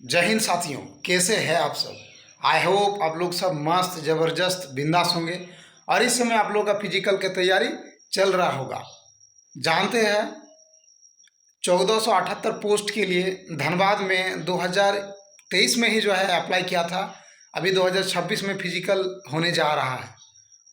जय हिंद साथियों, कैसे हैं आप सब। आई होप आप लोग सब मस्त ज़बरदस्त बिंदास होंगे और इस समय आप लोग का फिजिकल की तैयारी चल रहा होगा। जानते हैं 1478 पोस्ट के लिए धनबाद में 2023 में ही जो है अप्लाई किया था। अभी 2026 में फिजिकल होने जा रहा है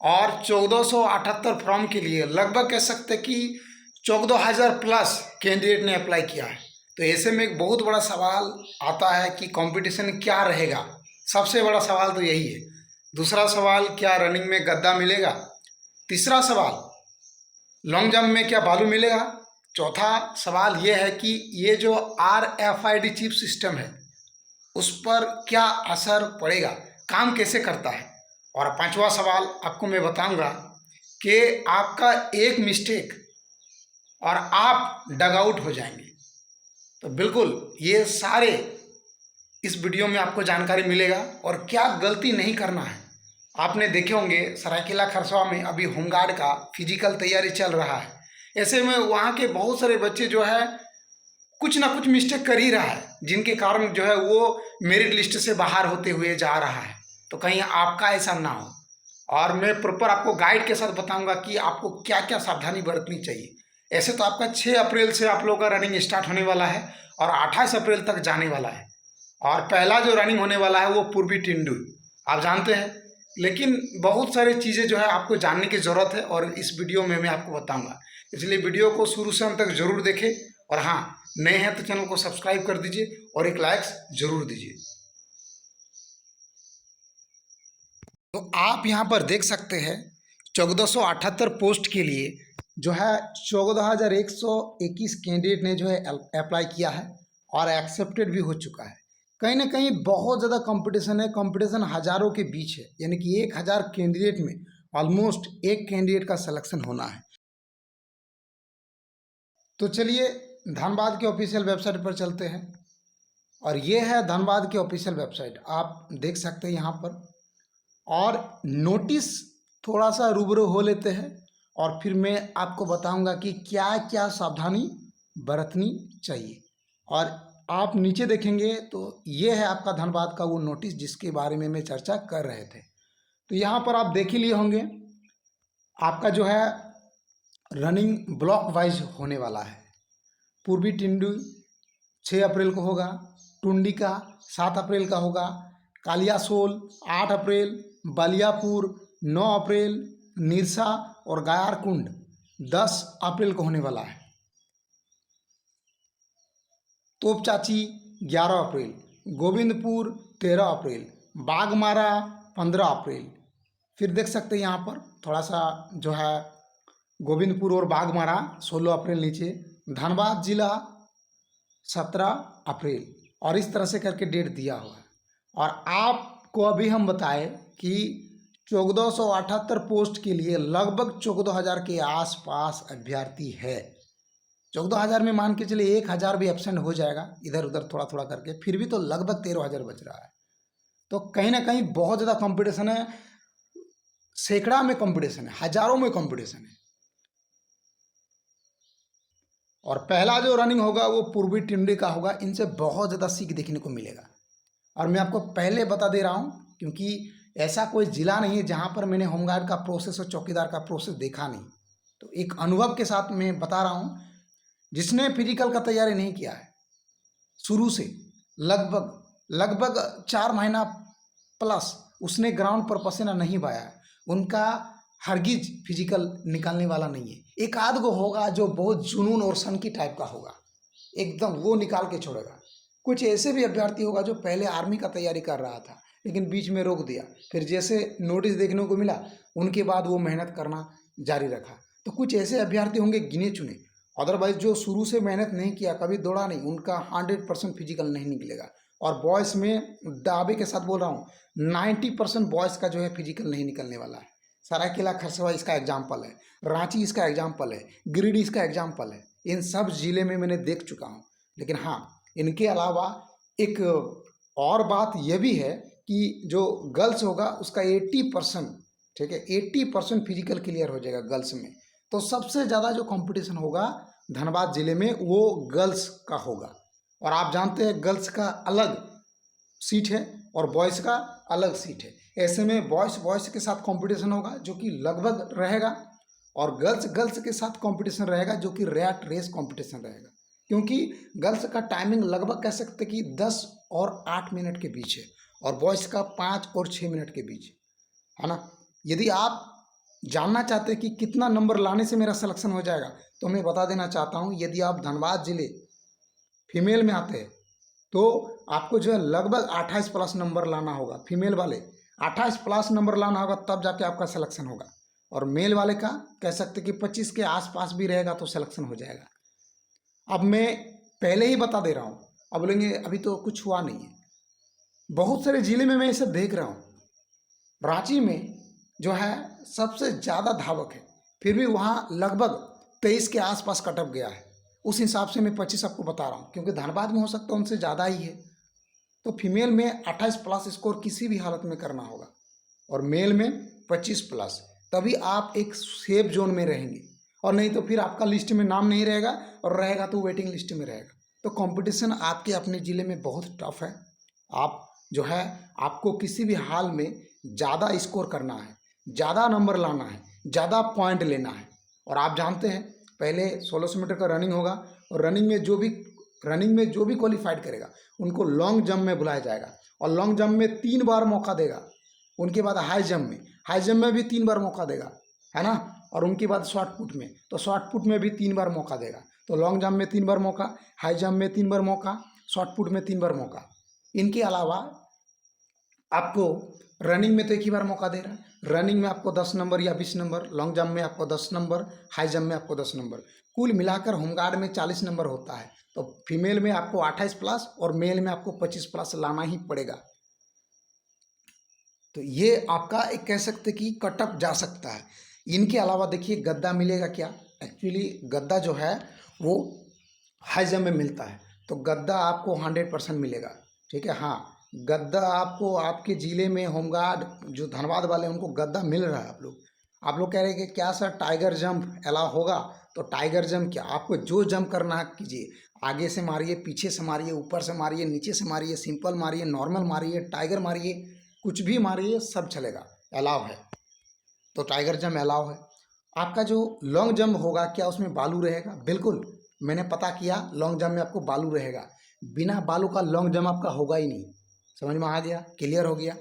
और 1478 फॉर्म के लिए लगभग कह सकते कि 14,000 प्लस कैंडिडेट ने अप्लाई किया है। तो ऐसे में एक बहुत बड़ा सवाल आता है कि कंपटीशन क्या रहेगा। सबसे बड़ा सवाल तो यही है। दूसरा सवाल, क्या रनिंग में गद्दा मिलेगा। तीसरा सवाल, लॉन्ग जंप में क्या बालू मिलेगा। चौथा सवाल ये है कि ये जो RFID चिप सिस्टम है उस पर क्या असर पड़ेगा, काम कैसे करता है। और पांचवा सवाल आपको मैं बताऊंगा कि आपका एक मिस्टेक और आप डग आउट हो जाएंगे। तो बिल्कुल ये सारे इस वीडियो में आपको जानकारी मिलेगा और क्या गलती नहीं करना है। आपने देखे होंगे सरायकेला खरसावा में अभी होमगार्ड का फिजिकल तैयारी चल रहा है। ऐसे में वहाँ के बहुत सारे बच्चे जो है कुछ ना कुछ मिस्टेक कर ही रहा है, जिनके कारण जो है वो मेरिट लिस्ट से बाहर होते हुए जा रहा है। तो कहीं आपका ऐसा ना हो और मैं प्रॉपर आपको गाइड के साथ बताऊंगा कि आपको क्या क्या सावधानी बरतनी चाहिए। ऐसे तो आपका 6 अप्रैल से आप लोगों का रनिंग स्टार्ट होने वाला है और 28 अप्रैल तक जाने वाला है। और पहला जो रनिंग होने वाला है वो पूर्वी टिंडू, आप जानते हैं। लेकिन बहुत सारी चीज़ें जो है आपको जानने की ज़रूरत है और इस वीडियो में मैं आपको बताऊंगा, इसलिए वीडियो को शुरू से अंत तक जरूर देखें। और हाँ, नए हैं तो चैनल को सब्सक्राइब कर दीजिए और एक लाइक्स जरूर दीजिए। तो आप यहाँ पर देख सकते हैं 1478 पोस्ट के लिए जो है 14,121 कैंडिडेट ने जो है अप्लाई किया है और एक्सेप्टेड भी हो चुका है। कहीं ना कहीं बहुत ज़्यादा कंपटीशन है, कंपटीशन हज़ारों के बीच है, यानी कि 1,000 कैंडिडेट में ऑलमोस्ट एक कैंडिडेट का सिलेक्शन होना है। तो चलिए धनबाद के ऑफिशियल वेबसाइट पर चलते हैं और ये है धनबाद की ऑफिशियल वेबसाइट, आप देख सकते हैं यहाँ पर। और नोटिस थोड़ा सा रूबरू हो लेते हैं और फिर मैं आपको बताऊंगा कि क्या क्या सावधानी बरतनी चाहिए। और आप नीचे देखेंगे तो ये है आपका धनबाद का वो नोटिस जिसके बारे में मैं चर्चा कर रहे थे। तो यहाँ पर आप देख ही लिए होंगे, आपका जो है रनिंग ब्लॉक वाइज होने वाला है। पूर्वी टिंडू 6 अप्रैल को होगा, टुंडी का 7 अप्रैल का होगा, कालियासोल 8 अप्रैल, बलियापुर 9 अप्रैल, निरसा और गायरकुंड 10 अप्रैल को होने वाला है। तोपचाची 11 अप्रैल, गोविंदपुर 13 अप्रैल, बागमारा 15 अप्रैल। फिर देख सकते हैं यहाँ पर थोड़ा सा जो है गोविंदपुर और बागमारा 16 अप्रैल नीचे, धनबाद जिला 17 अप्रैल, और इस तरह से करके डेट दिया हुआ है। और आपको अभी हम बताएं कि 1478 पोस्ट के लिए लगभग 14,000 के आसपास अभ्यर्थी है। 14,000 में मान के चलिए 1,000 भी एब्सेंट हो जाएगा इधर उधर थोड़ा थोड़ा करके, फिर भी तो लगभग 13,000 बच रहा है। तो कहीं ना कहीं बहुत ज़्यादा कंपटीशन है, सैकड़ा में कंपटीशन है, हजारों में कंपटीशन है। और पहला जो रनिंग होगा वो पूर्वी टिंडी का होगा। इनसे बहुत ज़्यादा सीख देखने को मिलेगा और मैं आपको पहले बता दे रहा हूँ क्योंकि ऐसा कोई ज़िला नहीं है जहाँ पर मैंने होमगार्ड का प्रोसेस और चौकीदार का प्रोसेस देखा नहीं। तो एक अनुभव के साथ मैं बता रहा हूँ, जिसने फिजिकल का तैयारी नहीं किया है शुरू से लगभग 4 महीना प्लस उसने ग्राउंड पर पसीना नहीं बहाया है, उनका हरगिज फिजिकल निकालने वाला नहीं है। एक आध गो होगा जो बहुत जुनून और सनकी टाइप का होगा, एकदम वो निकाल के छोड़ेगा। कुछ ऐसे भी अभ्यर्थी होगा जो पहले आर्मी का तैयारी कर रहा था लेकिन बीच में रोक दिया, फिर जैसे नोटिस देखने को मिला उनके बाद वो मेहनत करना जारी रखा। तो कुछ ऐसे अभ्यर्थी होंगे गिने चुने, अदरवाइज जो शुरू से मेहनत नहीं किया, कभी दौड़ा नहीं, उनका 100% फिजिकल नहीं निकलेगा। और बॉयज़ में दावे के साथ बोल रहा हूँ 90% बॉयज़ का जो है फिजिकल नहीं निकलने वाला है। सरायकेला खरसावा इसका एग्जाम्पल है, रांची इसका एग्जाम्पल है, गिरिडीह इसका एग्जाम्पल है। इन सब जिले में मैंने देख चुका हूँ। लेकिन हाँ, इनके अलावा एक और बात यह भी है कि जो गर्ल्स होगा उसका 80%, ठीक है, 80% फिजिकल क्लियर हो जाएगा गर्ल्स में। तो सबसे ज़्यादा जो कंपटीशन होगा धनबाद जिले में वो गर्ल्स का होगा। और आप जानते हैं गर्ल्स का अलग सीट है और बॉयज़ का अलग सीट है। ऐसे में बॉयज़ बॉयज़ के साथ कंपटीशन होगा जो कि लगभग रहेगा, और गर्ल्स गर्ल्स के साथ कंपटीशन रहेगा जो कि रैट रेस कंपटीशन रहेगा। क्योंकि गर्ल्स का टाइमिंग लगभग कह सकते कि 10 और 8 मिनट के बीच है, और बॉयज़ का 5 और 6 मिनट के बीच है ना। यदि आप जानना चाहते हैं कि कितना नंबर लाने से मेरा सिलेक्शन हो जाएगा, तो मैं बता देना चाहता हूँ, यदि आप धनबाद जिले फीमेल में आते हैं तो आपको जो है लगभग 28 प्लस नंबर लाना होगा। फीमेल वाले 28 प्लस नंबर लाना होगा, तब जाके आपका सिलेक्शन होगा। और मेल वाले का कह सकते कि 25 के आसपास भी रहेगा तो सिलेक्शन हो जाएगा। अब मैं पहले ही बता दे रहा हूँ, अब बोलेंगे अभी तो कुछ हुआ नहीं है। बहुत सारे जिले में मैं इसे देख रहा हूँ। रांची में जो है सबसे ज़्यादा धावक है, फिर भी वहाँ लगभग 23 के आसपास कटअप गया है। उस हिसाब से मैं 25 आपको बता रहा हूँ, क्योंकि धनबाद में हो सकता है उनसे ज़्यादा ही है। तो फीमेल में 28 प्लस स्कोर किसी भी हालत में करना होगा, और मेल में 25 प्लस, तभी आप एक सेफ जोन में रहेंगे। और नहीं तो फिर आपका लिस्ट में नाम नहीं रहेगा, और रहेगा तो वेटिंग लिस्ट में रहेगा। तो कंपटीशन आपके अपने ज़िले में बहुत टफ है। आप जो है आपको किसी भी हाल में ज़्यादा स्कोर करना है, ज़्यादा नंबर लाना है, ज़्यादा पॉइंट लेना है। और आप जानते हैं पहले 1600 मीटर का रनिंग होगा, और रनिंग में जो भी क्वालिफाइड करेगा उनको लॉन्ग जंप में बुलाया जाएगा, और लॉन्ग जंप में 3 बार मौका देगा। उनके बाद हाई जंप में भी 3 बार मौका देगा, है ना। और उनके बाद शॉर्ट पुट में, तो शॉर्ट पुट में भी 3 बार मौका देगा। तो लॉन्ग जंप में 3 बार मौका, हाई जंप में 3 बार मौका, शॉर्ट पुट में 3 बार मौका। इनके अलावा आपको रनिंग में तो एक ही बार मौका दे रहा है। रनिंग में आपको 10 नंबर या 20 नंबर, लॉन्ग जंप में आपको 10 नंबर, हाई जंप में आपको 10 नंबर, कुल मिलाकर होमगार्ड में 40 नंबर होता है। तो फीमेल में आपको 28 प्लस और मेल में आपको 25 प्लस लाना ही पड़ेगा। तो ये आपका एक कह सकते कि कटअप जा सकता है। इनके अलावा देखिए गद्दा मिलेगा क्या। एक्चुअली गद्दा जो है वो हाई जंप में मिलता है, तो गद्दा आपको 100% मिलेगा। ठीक है, हाँ, गद्दा आपको आपके ज़िले में होमगार्ड जो धनबाद वाले हैं उनको गद्दा मिल रहा है। आप लोग कह रहे हैं कि क्या सर टाइगर जंप अलाउ होगा। तो टाइगर जंप क्या, आपको जो जंप करना है कीजिए। आगे से मारिए, पीछे से मारिए, ऊपर से मारिए, नीचे से मारिए, सिंपल मारिए, नॉर्मल मारिए, टाइगर मारिए, कुछ भी मारिए, सब चलेगा, अलाउ है। तो टाइगर जंप अलाउ है। आपका जो लॉन्ग जंप होगा, क्या उसमें बालू रहेगा? बिल्कुल, मैंने पता किया, लॉन्ग जंप में आपको बालू रहेगा। बिना बालू का लॉन्ग जंप आपका होगा ही नहीं। समझ में आ गया, क्लियर हो गया।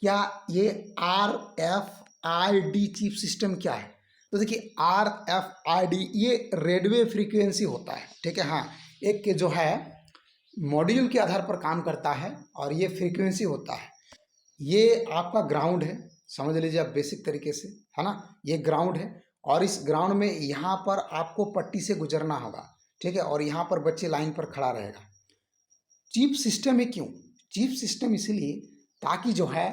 क्या ये RFID चिप सिस्टम क्या है? तो देखिए RFID ये रेडियो फ्रीक्वेंसी होता है। ठीक है, हाँ, एक के जो है मॉड्यूल के आधार पर काम करता है, और ये फ्रीक्वेंसी होता है। ये आपका ग्राउंड है, समझ लीजिए आप बेसिक तरीके से, है ना। ये ग्राउंड है, और इस ग्राउंड में यहाँ पर आपको पट्टी से गुजरना होगा। ठीक है, और यहाँ पर बच्चे लाइन पर खड़ा रहेगा। चीप सिस्टम है क्यों? चीप सिस्टम इसलिए ताकि जो है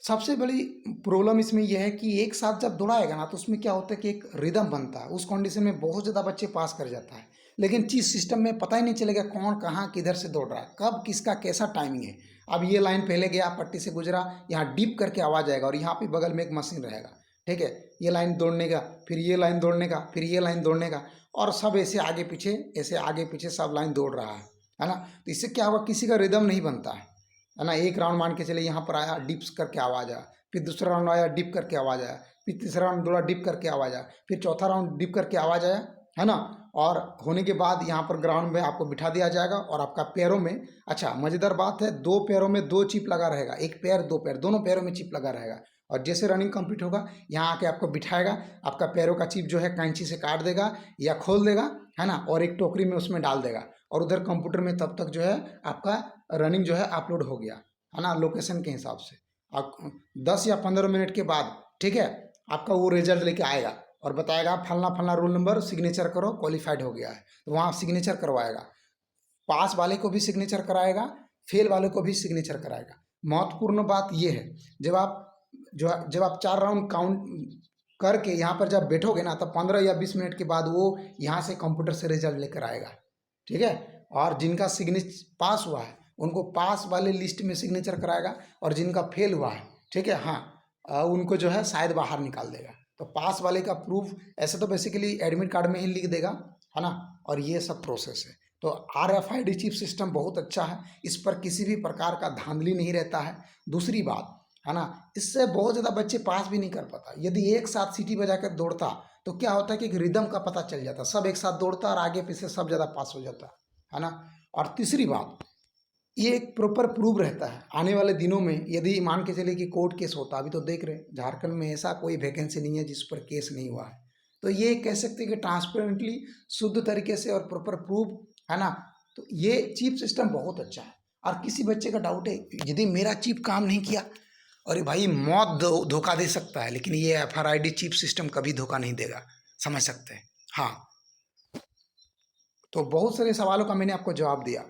सबसे बड़ी प्रॉब्लम इसमें यह है कि एक साथ जब दौड़ाएगा ना, तो उसमें क्या होता है कि एक रिदम बनता है। उस कंडीशन में बहुत ज़्यादा बच्चे पास कर जाता है। लेकिन चीज सिस्टम में पता ही नहीं चलेगा कौन कहाँ किधर से दौड़ रहा है, कब किसका कैसा टाइमिंग है। अब ये लाइन पहले गया, पट्टी से गुजरा, यहाँ डीप करके आवाज़ आएगा, और यहाँ पे बगल में एक मशीन रहेगा। ठीक है, ये लाइन दौड़ने का, फिर ये लाइन दौड़ने का, फिर ये लाइन दौड़ने का, और सब ऐसे आगे पीछे सब लाइन दौड़ रहा है ना। तो इससे क्या होगा, किसी का रिदम नहीं बनता है ना। एक राउंड मान के चले, यहाँ पर आया डिप्स करके आवाज़ आया, फिर दूसरा राउंड आया डिप करके आवाज़ आया, फिर तीसरा राउंड दौड़ा डिप करके आवाज़ आया, फिर चौथा राउंड डिप करके आवाज़ आया, है ना। और होने के बाद यहाँ पर ग्राउंड में आपको बिठा दिया जाएगा, और आपका पैरों में, अच्छा मज़ेदार बात है, 2 पैरों में 2 चिप लगा रहेगा। एक पैर 2 पैर, दोनों पैरों में चिप लगा रहेगा। और जैसे रनिंग कंप्लीट होगा, यहाँ आके आपको बिठाएगा, आपका पैरों का चिप जो है कैंची से काट देगा या खोल देगा, है ना, और एक टोकरी में उसमें डाल देगा। और उधर कंप्यूटर में तब तक जो है आपका रनिंग जो है अपलोड हो गया, है ना, लोकेशन के हिसाब से। आप 10 या 15 मिनट के बाद, ठीक है, आपका वो रिजल्ट लेके आएगा और बताएगा फलना फलना रोल नंबर, सिग्नेचर करो, क्वालिफाइड हो गया है। तो वहाँ सिग्नेचर करवाएगा, पास वाले को भी सिग्नेचर कराएगा, फेल वाले को भी सिग्नेचर कराएगा। महत्वपूर्ण बात ये है, जब आप 4 राउंड काउंट करके यहाँ पर जब बैठोगे ना, तब 15 या 20 मिनट के बाद वो यहाँ से कंप्यूटर से रिजल्ट लेकर आएगा। ठीक है, और जिनका सिग्नेचर पास हुआ है उनको पास वाले लिस्ट में सिग्नेचर कराएगा, और जिनका फेल हुआ है, ठीक है, हाँ, उनको जो है शायद बाहर निकाल देगा। तो पास वाले का प्रूफ ऐसे तो बेसिकली एडमिट कार्ड में ही लिख देगा, है ना। और ये सब प्रोसेस है। तो RFID चिप सिस्टम बहुत अच्छा है, इस पर किसी भी प्रकार का धांधली नहीं रहता है। दूसरी बात है ना, इससे बहुत ज़्यादा बच्चे पास भी नहीं कर पाता। यदि एक साथ सीटी बजा कर दौड़ता तो क्या होता है कि एक रिदम का पता चल जाता, सब एक साथ दौड़ता और आगे पीछे सब ज़्यादा पास हो जाता है ना। और तीसरी बात, ये एक प्रॉपर प्रूफ रहता है। आने वाले दिनों में यदि मान के चले कि कोर्ट केस होता, अभी तो देख रहे हैं झारखंड में ऐसा कोई वैकेंसी नहीं है जिस पर केस नहीं हुआ है, तो ये कह सकते हैं कि ट्रांसपेरेंटली शुद्ध तरीके से और प्रॉपर प्रूफ है ना। तो ये चिप सिस्टम बहुत अच्छा है। और किसी बच्चे का डाउट है यदि मेरा चिप काम नहीं किया, अरे भाई मौत धोखा दे सकता है, लेकिन ये FRID चिप सिस्टम कभी धोखा नहीं देगा, समझ सकते हैं। हाँ, तो बहुत सारे सवालों का मैंने आपको जवाब दिया,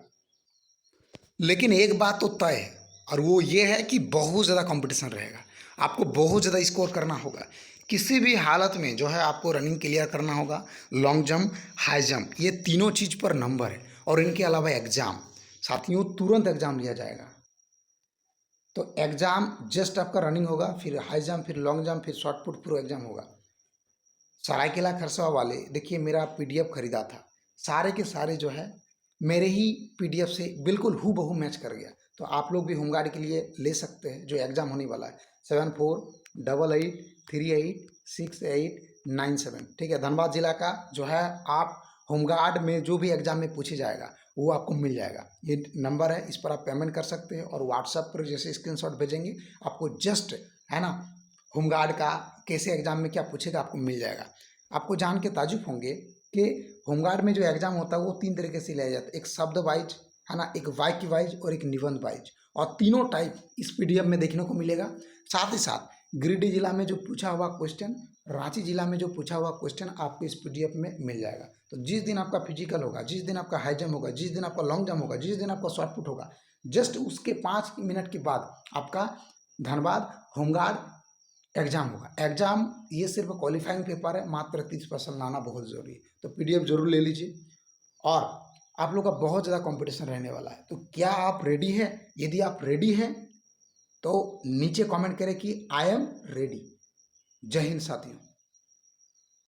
लेकिन एक बात तो तय है और वो ये है कि बहुत ज़्यादा कंपटीशन रहेगा, आपको बहुत ज़्यादा स्कोर करना होगा। किसी भी हालत में जो है आपको रनिंग क्लियर करना होगा, लॉन्ग जंप, हाई जंप, ये तीनों चीज़ पर नंबर है। और इनके अलावा एग्ज़ाम, साथियों तुरंत एग्ज़ाम लिया जाएगा। तो एग्ज़ाम जस्ट आपका रनिंग होगा, फिर हाई जंप, फिर लॉन्ग जंप, फिर शॉर्ट पुट, पूरा एग्ज़ाम होगा। सरायकेला खरसावा वाले देखिए, मेरा PDF खरीदा था, सारे के सारे जो है मेरे ही PDF से बिल्कुल हूबहू मैच कर गया। तो आप लोग भी होमगार्ड के लिए ले सकते हैं, जो एग्ज़ाम होने वाला है 7488386897, ठीक है। धनबाद जिला का जो है, आप होमगार्ड में जो भी एग्ज़ाम में पूछे जाएगा वो आपको मिल जाएगा। ये नंबर है, इस पर आप पेमेंट कर सकते हैं और व्हाट्सएप पर जैसे स्क्रीनशॉट भेजेंगे आपको जस्ट है ना, होमगार्ड का कैसे एग्ज़ाम में क्या पूछेगा आपको मिल जाएगा। आपको जान के ताजुब होंगे कि होमगार्ड में जो एग्ज़ाम होता है वो 3 तरीके से लिया जाता है, एक शब्द वाइज है ना, एक वाक्य वाइज और एक निबंध वाइज, और तीनों टाइप इस PDF में देखने को मिलेगा। साथ ही साथ गिरिडीह जिला में जो पूछा हुआ क्वेश्चन, रांची जिला में जो पूछा हुआ क्वेश्चन आपको इस PDF में मिल जाएगा। तो जिस दिन आपका फिजिकल होगा, जिस दिन आपका हाई जंप होगा, जिस दिन आपका लॉन्ग जंप होगा, जिस दिन आपका शॉर्ट पुट होगा, जस्ट उसके 5 मिनट के बाद आपका धनबाद होमगार्ड एग्जाम होगा। एग्जाम ये सिर्फ क्वालिफाइंग पेपर है, मात्र 30% लाना बहुत ज़रूरी है। तो PDF जरूर ले लीजिए और आप लोग का बहुत ज़्यादा कंपटीशन रहने वाला है। तो क्या आप रेडी हैं? यदि आप रेडी हैं तो नीचे कमेंट करें कि आई एम रेडी। जय हिंद साथियों।